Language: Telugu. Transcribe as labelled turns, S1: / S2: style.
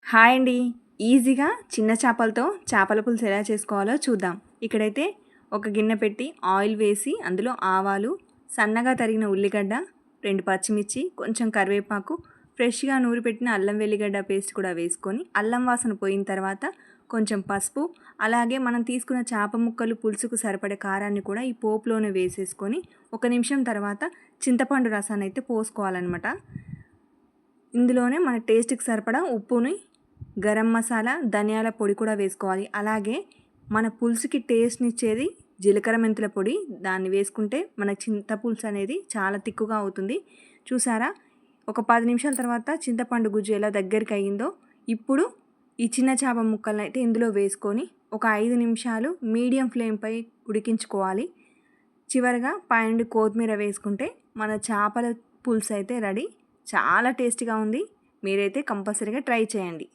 S1: హాయ్ అండి. ఈజీగా చిన్న చేపలతో చేపల పులుసు ఎలా చేసుకోవాలో చూద్దాం. ఇక్కడైతే ఒక గిన్నె పెట్టి ఆయిల్ వేసి అందులో ఆవాలు, సన్నగా తరిగిన ఉల్లిగడ్డ, 2 పచ్చిమిర్చి, కొంచెం కరివేపాకు, ఫ్రెష్‌గా నూరిపెట్టిన అల్లం వెల్లిగడ్డ పేస్ట్ కూడా వేసుకొని అల్లం వాసన పోయిన తర్వాత కొంచెం పసుపు, అలాగే మనం తీసుకున్న చేప ముక్కలు పులుసుకు సరిపడే కారాన్ని కూడా ఈ పోపులోనే వేసేసుకొని ఒక నిమిషం తర్వాత చింతపండు రసాన్ని అయితే పోసుకోవాలన్నమాట. ఇందులోనే మన టేస్ట్‌కి సరిపడా ఉప్పుని, గరం మసాలా, ధనియాల పొడి కూడా వేసుకోవాలి. అలాగే మన పులుసుకి టేస్ట్‌నిచ్చేది జీలకర్ర మెంతుల పొడి. దాన్ని వేసుకుంటే మన చింతపులుసు అనేది చాలా తిక్కుగా అవుతుంది. చూసారా? ఒక 10 నిమిషాల తర్వాత చింతపండు గుజ్జు ఎలా దగ్గరికి అయ్యిందో, ఇప్పుడు ఈ చిన్న చేప ముక్కల్ని అయితే ఇందులో వేసుకొని ఒక 5 నిమిషాలు మీడియం ఫ్లేమ్‌పై ఉడికించుకోవాలి. చివరగా పైనుండి కొత్తిమీర వేసుకుంటే మన చేపల పులుసు అయితే రెడీ. చాలా టేస్టీగా ఉంది. మీరైతే కంపల్సరీగా ట్రై చేయండి.